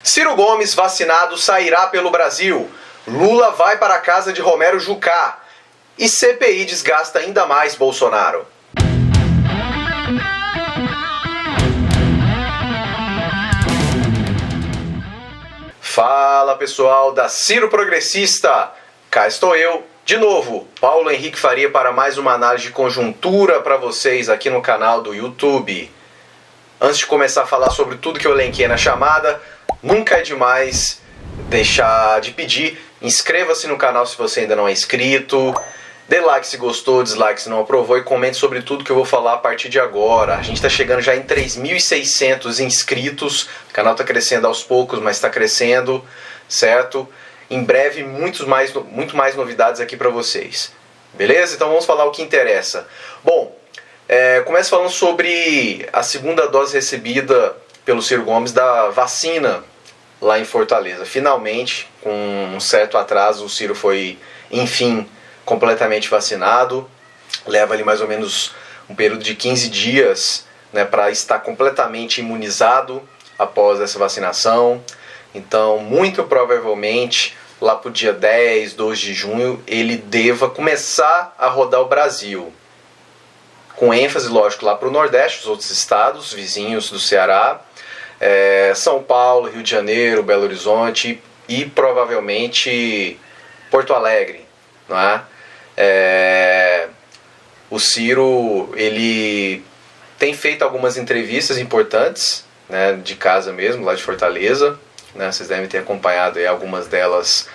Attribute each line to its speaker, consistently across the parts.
Speaker 1: Ciro Gomes, vacinado, sairá pelo Brasil. Lula vai para a casa de Romero Jucá. E CPI desgasta ainda mais Bolsonaro. Fala pessoal da Ciro Progressista. Cá estou eu, de novo, Paulo Henrique Faria, para mais uma análise de conjuntura para vocês aqui no canal do YouTube. Antes de começar a falar sobre tudo que eu elenquei na chamada, nunca é demais deixar de pedir, inscreva-se no canal se você ainda não é inscrito, dê like se gostou, dislike se não aprovou e comente sobre tudo que eu vou falar a partir de agora. A gente está chegando já em 3.600 inscritos, o canal está crescendo aos poucos, mas está crescendo, certo? Em breve, muito mais novidades aqui para vocês. Beleza? Então vamos falar o que interessa. Bom, começo falando sobre a segunda dose recebida pelo Ciro Gomes da vacina lá em Fortaleza. Finalmente, com um certo atraso, o Ciro foi, enfim, completamente vacinado. Leva ali mais ou menos um período de 15 dias, né, para estar completamente imunizado após essa vacinação. Então, muito provavelmente, lá para o dia 10, 12 de junho, ele deva começar a rodar o Brasil. Com ênfase, lógico, lá para o Nordeste, os outros estados vizinhos do Ceará, São Paulo, Rio de Janeiro, Belo Horizonte e provavelmente Porto Alegre, não é? O Ciro, ele tem feito algumas entrevistas importantes, né, de casa mesmo, lá de Fortaleza, né, vocês devem ter acompanhado aí algumas delas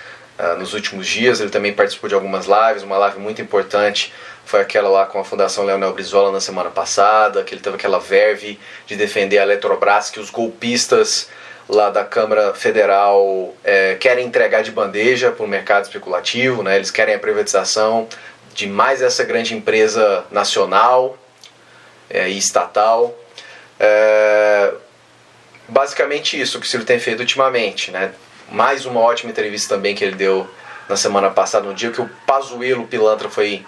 Speaker 1: nos últimos dias. Ele também participou de algumas lives, uma live muito importante foi aquela lá com a Fundação Leonel Brizola na semana passada, que ele teve aquela verve de defender a Eletrobras, que os golpistas lá da Câmara Federal querem entregar de bandeja para o mercado especulativo, né? Eles querem a privatização de mais essa grande empresa nacional e estatal. Basicamente isso que o Ciro tem feito ultimamente, né? Mais uma ótima entrevista também que ele deu na semana passada, no dia que o Pazuello pilantra foi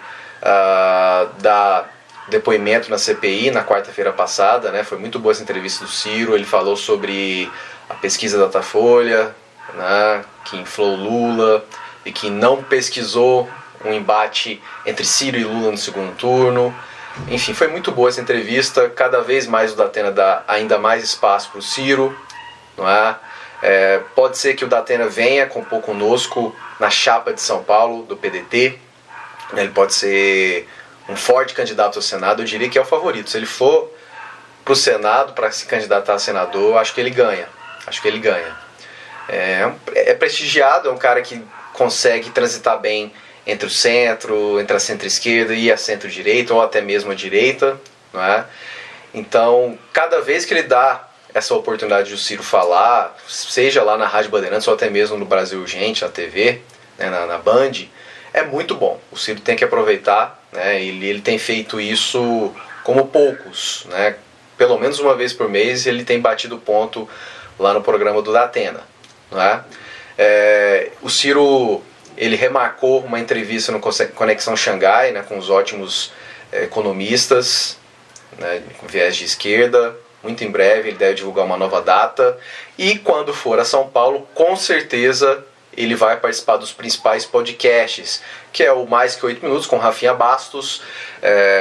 Speaker 1: dar depoimento na CPI, na quarta-feira passada, né? Foi muito boa essa entrevista do Ciro. Ele falou sobre a pesquisa Datafolha, né, que inflou Lula e que não pesquisou um embate entre Ciro e Lula no segundo turno. Enfim, foi muito boa essa entrevista. Cada vez mais o Datena dá ainda mais espaço para o Ciro, não é? Pode ser que o Datena venha compor conosco na chapa de São Paulo, do PDT. Ele pode ser um forte candidato ao Senado. Eu diria que é o favorito. Se ele for para o Senado, para se candidatar a senador, eu acho que ele ganha. É prestigiado, é um cara que consegue transitar bem entre o centro, entre a centro-esquerda e a centro-direita, ou até mesmo a direita, não é? Então, cada vez que ele dá essa oportunidade de o Ciro falar, seja lá na Rádio Bandeirantes ou até mesmo no Brasil Urgente, na TV, né, na Band, é muito bom. O Ciro tem que aproveitar, né? Ele tem feito isso como poucos, né? Pelo menos uma vez por mês ele tem batido ponto lá no programa do Datena, não é? O Ciro, ele remarcou uma entrevista no Conexão Xangai, né, com os ótimos economistas, né, com viés de esquerda. Muito em breve ele deve divulgar uma nova data. E quando for a São Paulo, com certeza ele vai participar dos principais podcasts, que é o Mais Que 8 Minutos, com Rafinha Bastos,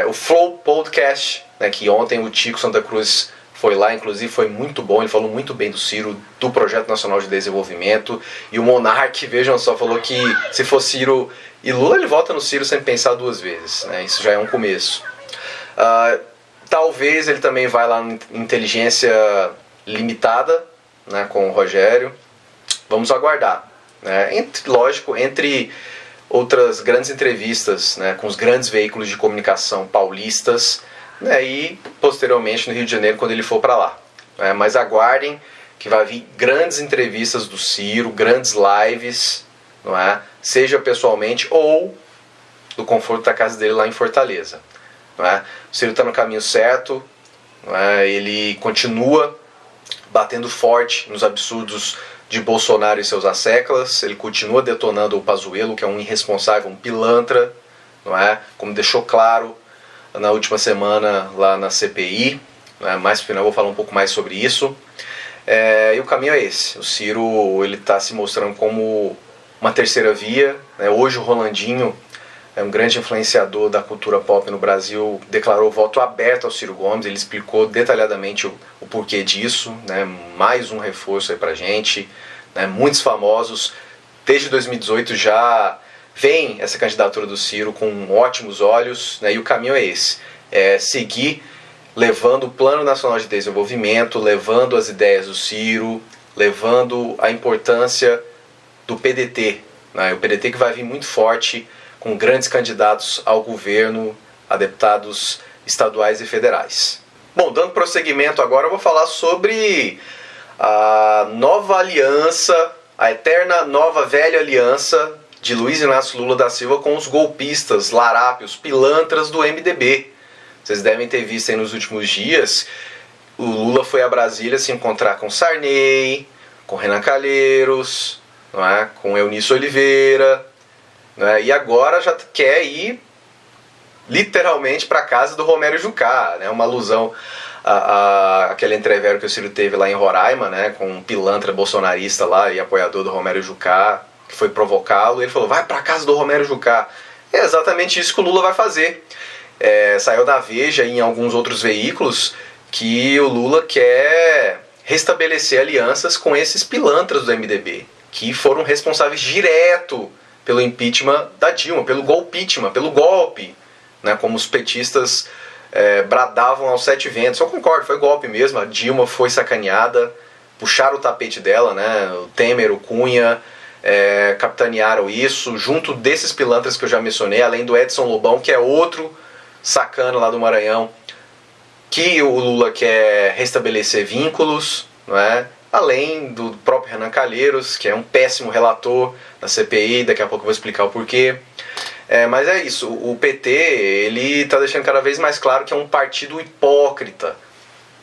Speaker 1: o Flow Podcast, né, que ontem o Tico Santa Cruz foi lá, inclusive foi muito bom, ele falou muito bem do Ciro, do Projeto Nacional de Desenvolvimento, e o Monark, vejam só, falou que se for Ciro e Lula, ele vota no Ciro sem pensar duas vezes, né? Isso já é um começo. Talvez ele também vá lá em Inteligência Limitada, né, com o Rogério, vamos aguardar, né? Lógico, entre outras grandes entrevistas, né, com os grandes veículos de comunicação paulistas, né, e posteriormente no Rio de Janeiro quando ele for para lá, né? Mas aguardem que vai vir grandes entrevistas do Ciro, grandes lives, não é? Seja pessoalmente ou do conforto da casa dele lá em Fortaleza, não é? O Ciro está no caminho certo, não é? Ele continua batendo forte nos absurdos de Bolsonaro e seus asseclas, ele continua detonando o Pazuello, que é um irresponsável, um pilantra, não é? Como deixou claro na última semana lá na CPI, né? Mais no final eu vou falar um pouco mais sobre isso. E o caminho é esse. O Ciro está se mostrando como uma terceira via, né? Hoje o Rolandinho, um grande influenciador da cultura pop no Brasil, declarou voto aberto ao Ciro Gomes. Ele explicou detalhadamente o porquê disso, né? Mais um reforço aí pra gente, né? Muitos famosos desde 2018 já veem essa candidatura do Ciro com ótimos olhos, né? E o caminho é esse, seguir levando o Plano Nacional de Desenvolvimento, levando as ideias do Ciro, levando a importância do PDT, né? O PDT que vai vir muito forte, com grandes candidatos ao governo, a deputados estaduais e federais. Bom, dando prosseguimento agora, eu vou falar sobre a nova aliança, a eterna nova velha aliança de Luiz Inácio Lula da Silva com os golpistas, larápios, pilantras do MDB. Vocês devem ter visto aí nos últimos dias, o Lula foi a Brasília se encontrar com Sarney, com Renan Calheiros, não é? Com Eunice Oliveira, né? E agora já quer ir literalmente para a casa do Romero Jucá, né? Uma alusão àquele entrevero que o Ciro teve lá em Roraima, né? Com um pilantra bolsonarista lá e apoiador do Romero Jucá, que foi provocá-lo, e ele falou, vai para a casa do Romero Jucá. É exatamente isso que o Lula vai fazer. Saiu da Veja e em alguns outros veículos que o Lula quer restabelecer alianças com esses pilantras do MDB, que foram responsáveis direto pelo impeachment da Dilma, pelo golpeachment, pelo golpe, né, como os petistas bradavam aos sete ventos. Eu concordo, foi golpe mesmo, a Dilma foi sacaneada, puxaram o tapete dela, né, o Temer, o Cunha, capitanearam isso, junto desses pilantras que eu já mencionei, além do Edson Lobão, que é outro sacana lá do Maranhão, que o Lula quer restabelecer vínculos, não é? Além do próprio Renan Calheiros, que é um péssimo relator da CPI, daqui a pouco eu vou explicar o porquê. Mas é isso, o PT ele está deixando cada vez mais claro que é um partido hipócrita.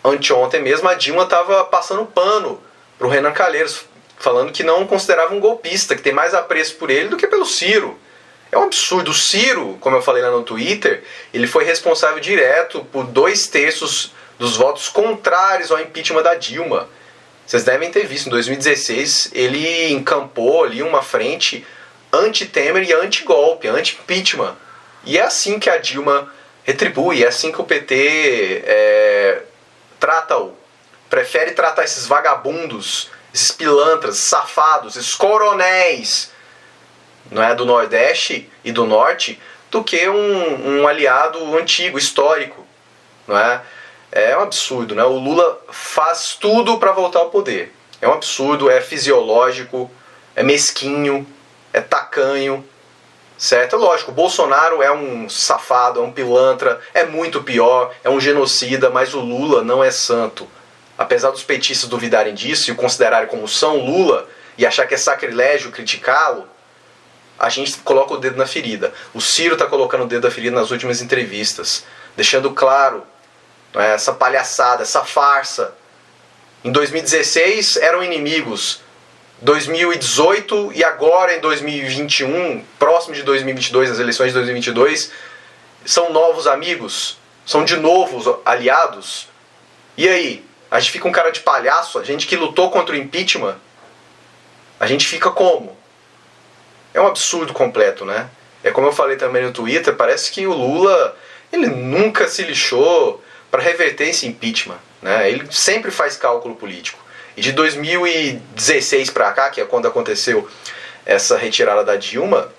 Speaker 1: Anteontem mesmo a Dilma estava passando pano para o Renan Calheiros, falando que não considerava um golpista, que tem mais apreço por ele do que pelo Ciro. É um absurdo. O Ciro, como eu falei lá no Twitter, ele foi responsável direto por 2/3 dos votos contrários ao impeachment da Dilma. Vocês devem ter visto, em 2016 ele encampou ali uma frente anti-Temer e anti-golpe, anti-impeachment. E é assim que a Dilma retribui, é assim que o PT trata-o. Prefere tratar esses vagabundos, esses pilantras, safados, esses coronéis, não é, do Nordeste e do Norte, do que um aliado antigo, histórico, não é? É um absurdo, né? O Lula faz tudo para voltar ao poder. É um absurdo, é fisiológico, é mesquinho, é tacanho, certo? É lógico, o Bolsonaro é um safado, é um pilantra, é muito pior, é um genocida, mas o Lula não é santo. Apesar dos petistas duvidarem disso e o considerarem como São Lula e achar que é sacrilégio criticá-lo, a gente coloca o dedo na ferida. O Ciro está colocando o dedo na ferida nas últimas entrevistas, deixando claro essa palhaçada, essa farsa. Em 2016 eram inimigos, 2018 e agora em 2021, próximo de 2022, as eleições de 2022, são novos amigos, são de novo aliados. E aí? A gente fica um cara de palhaço, a gente que lutou contra o impeachment, a gente fica como? É um absurdo completo, né? É como eu falei também no Twitter, parece que o Lula, ele nunca se lixou para reverter esse impeachment, né? Ele sempre faz cálculo político. E de 2016 para cá, que é quando aconteceu essa retirada da Dilma,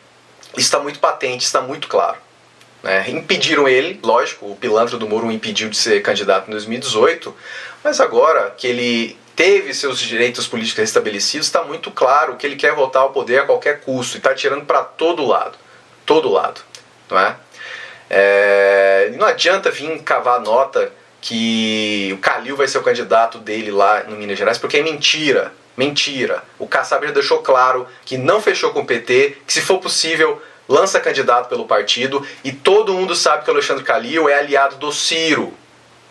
Speaker 1: está muito patente, está muito claro, né? Impediram ele, lógico, o pilantra do Moro o impediu de ser candidato em 2018, mas agora que ele teve seus direitos políticos restabelecidos, está muito claro que ele quer voltar ao poder a qualquer custo e está tirando para todo lado, não é? Não adianta vir cavar nota que o Calil vai ser o candidato dele lá no Minas Gerais, porque é mentira. O Kassab já deixou claro que não fechou com o PT, que se for possível lança candidato pelo partido, e todo mundo sabe que o Alexandre Calil é aliado do Ciro.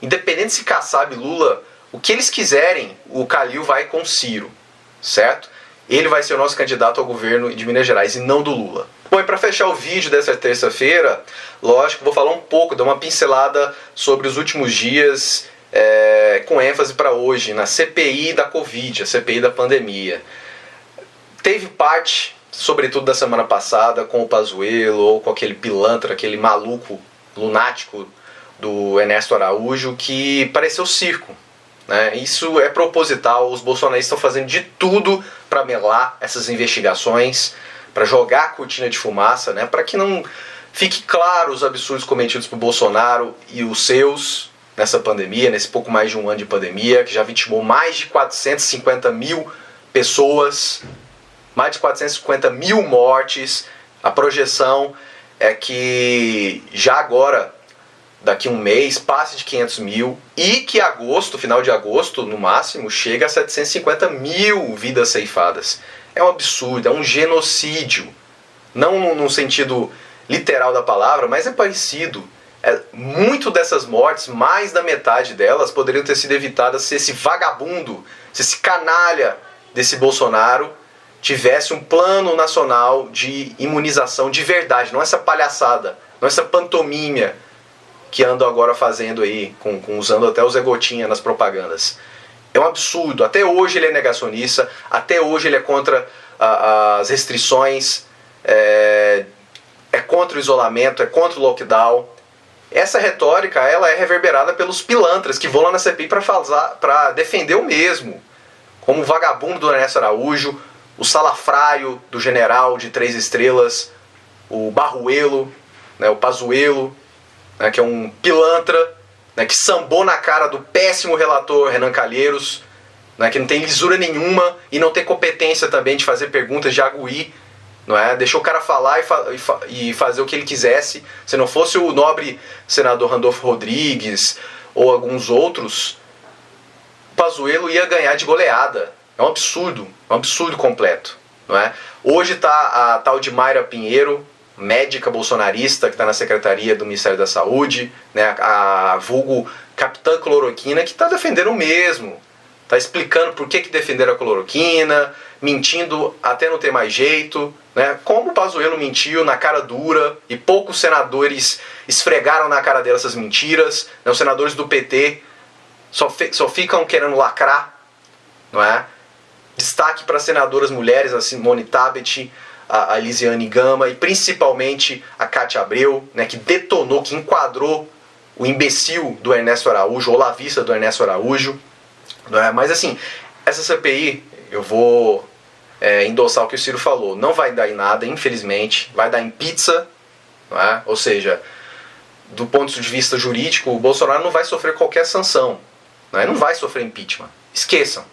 Speaker 1: Independente se Kassab e Lula, o que eles quiserem, o Calil vai com o Ciro, certo? Ele vai ser o nosso candidato ao governo de Minas Gerais e não do Lula. Bom, e para fechar o vídeo dessa terça-feira, lógico, vou falar um pouco, dar uma pincelada sobre os últimos dias com ênfase para hoje, na CPI da Covid, a CPI da pandemia. Teve parte, sobretudo da semana passada, com o Pazuello ou com aquele pilantra, aquele maluco lunático do Ernesto Araújo, que pareceu circo. Né? Isso é proposital, os bolsonaristas estão fazendo de tudo para melar essas investigações, para jogar a cortina de fumaça, né? Para que não fique claro os absurdos cometidos por Bolsonaro e os seus nessa pandemia, nesse pouco mais de um ano de pandemia, que já vitimou mais de 450 mil pessoas, mais de 450 mil mortes. A projeção é que já agora, daqui a um mês, passe de 500 mil e que agosto, final de agosto, no máximo, chega a 750 mil vidas ceifadas. É um absurdo, é um genocídio. Não no sentido literal da palavra, mas é parecido. Muito dessas mortes, mais da metade delas, poderiam ter sido evitadas se esse vagabundo, se esse canalha desse Bolsonaro tivesse um plano nacional de imunização de verdade, não essa palhaçada, não essa pantomima que andam agora fazendo aí, usando até o Zé Gotinha nas propagandas. É um absurdo. Até hoje ele é negacionista, até hoje ele é contra as restrições, é contra o isolamento, é contra o lockdown. Essa retórica ela é reverberada pelos pilantras que vão lá na CPI para defender o mesmo. Como o vagabundo do Ernesto Araújo, o salafrário do general de 3 estrelas, o Barruelo, né, o Pazuello, né, que é um pilantra, né, que sambou na cara do péssimo relator Renan Calheiros, né, que não tem lisura nenhuma e não tem competência também de fazer perguntas de aguir, não é? Deixou o cara falar e fazer o que ele quisesse. Se não fosse o nobre senador Randolfo Rodrigues ou alguns outros, o Pazuello ia ganhar de goleada. É um absurdo completo, não é? Hoje está a tal de Mayra Pinheiro, médica bolsonarista que está na Secretaria do Ministério da Saúde, né, a vulgo Capitã Cloroquina, que está defendendo o mesmo. Está explicando por que defenderam a cloroquina, mentindo até não ter mais jeito, né? Como o Pazuello mentiu na cara dura e poucos senadores esfregaram na cara dela essas mentiras, né? Os senadores do PT só ficam querendo lacrar, não é? Destaque para senadoras mulheres, a Simone Tebet, a Elisiane Gama e principalmente a Cátia Abreu, né, que detonou, que enquadrou o imbecil do Ernesto Araújo, ou lavista do Ernesto Araújo. Não é? Mas assim, essa CPI, eu vou endossar o que o Ciro falou, não vai dar em nada, infelizmente, vai dar em pizza, não é? Ou seja, do ponto de vista jurídico, o Bolsonaro não vai sofrer qualquer sanção, não é? Não vai sofrer impeachment. Esqueçam,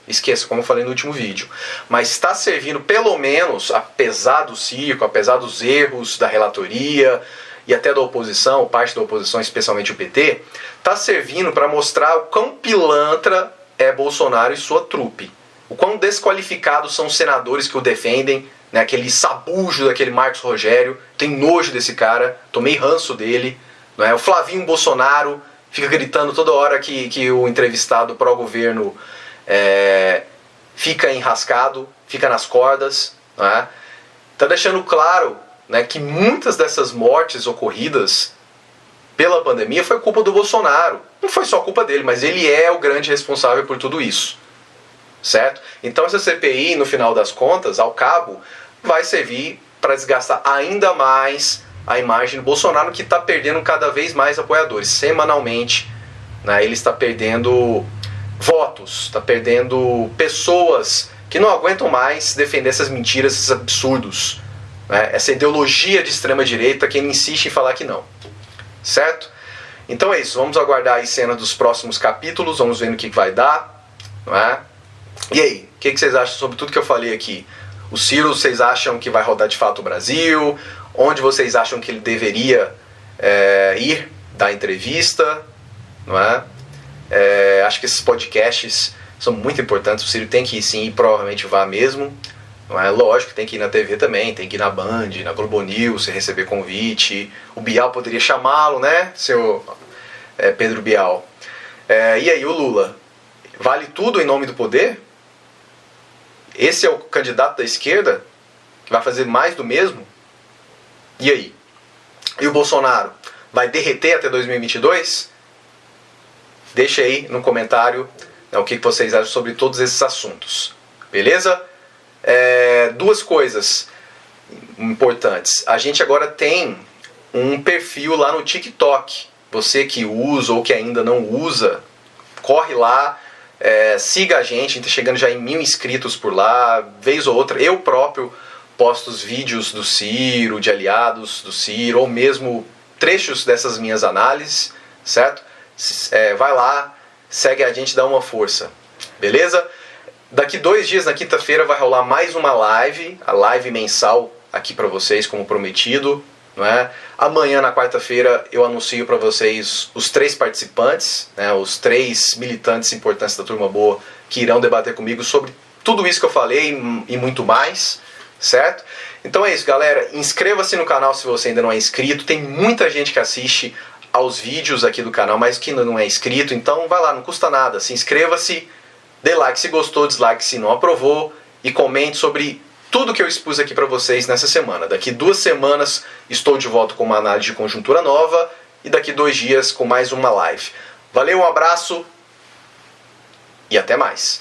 Speaker 1: como eu falei no último vídeo. Mas está servindo, pelo menos, apesar do circo, apesar dos erros da relatoria e até da oposição, parte da oposição, especialmente o PT, está servindo para mostrar o quão pilantra é Bolsonaro e sua trupe. O quão desqualificados são os senadores que o defendem, né, aquele sabujo daquele Marcos Rogério, tem nojo desse cara, tomei ranço dele, não é? O Flavinho Bolsonaro fica gritando toda hora que o entrevistado pró-governo fica enrascado, fica nas cordas, não é? Tá deixando claro, né, que muitas dessas mortes ocorridas pela pandemia foi culpa do Bolsonaro. Não foi só culpa dele, mas ele é o grande responsável por tudo isso. Certo? Então essa CPI, no final das contas, ao cabo, vai servir para desgastar ainda mais a imagem do Bolsonaro, que está perdendo cada vez mais apoiadores. Semanalmente, né, ele está perdendo votos, está perdendo pessoas que não aguentam mais defender essas mentiras, esses absurdos, né, essa ideologia de extrema-direita que ele insiste em falar que não. Certo? Então é isso, vamos aguardar as cenas dos próximos capítulos, vamos ver no que vai dar, não é? E aí, o que vocês acham sobre tudo que eu falei aqui? O Ciro, vocês acham que vai rodar de fato o Brasil? Onde vocês acham que ele deveria ir dar entrevista? Não é? Acho que esses podcasts são muito importantes. O Ciro tem que ir sim, e provavelmente vá mesmo. Não é? Lógico que tem que ir na TV também, tem que ir na Band, na Globo News, receber convite. O Bial poderia chamá-lo, né? Seu Pedro Bial. E aí, o Lula? Vale tudo em nome do poder? Esse é o candidato da esquerda que vai fazer mais do mesmo? E aí? E o Bolsonaro? Vai derreter até 2022? Deixa aí no comentário, né, o que vocês acham sobre todos esses assuntos. Beleza? Duas coisas importantes. A gente agora tem um perfil lá no TikTok. Você que usa ou que ainda não usa, corre lá, siga a gente está chegando já em 1000 inscritos por lá, vez ou outra. Eu próprio posto os vídeos do Ciro, de aliados do Ciro, ou mesmo trechos dessas minhas análises, certo? Vai lá, segue a gente, dá uma força, beleza? Daqui 2 dias, na quinta-feira, vai rolar mais uma live, a live mensal aqui para vocês, como prometido, não é? Amanhã, na quarta-feira, eu anuncio para vocês os 3 participantes, né, os 3 militantes importantes da Turma Boa que irão debater comigo sobre tudo isso que eu falei e muito mais, certo? Então é isso, galera. Inscreva-se no canal se você ainda não é inscrito. Tem muita gente que assiste aos vídeos aqui do canal, mas que ainda não é inscrito. Então vai lá, não custa nada. Se inscreva-se, dê like se gostou, dislike se não aprovou e comente sobre tudo que eu expus aqui para vocês nessa semana. Daqui 2 semanas estou de volta com uma análise de conjuntura nova e daqui 2 dias com mais uma live. Valeu, um abraço e até mais.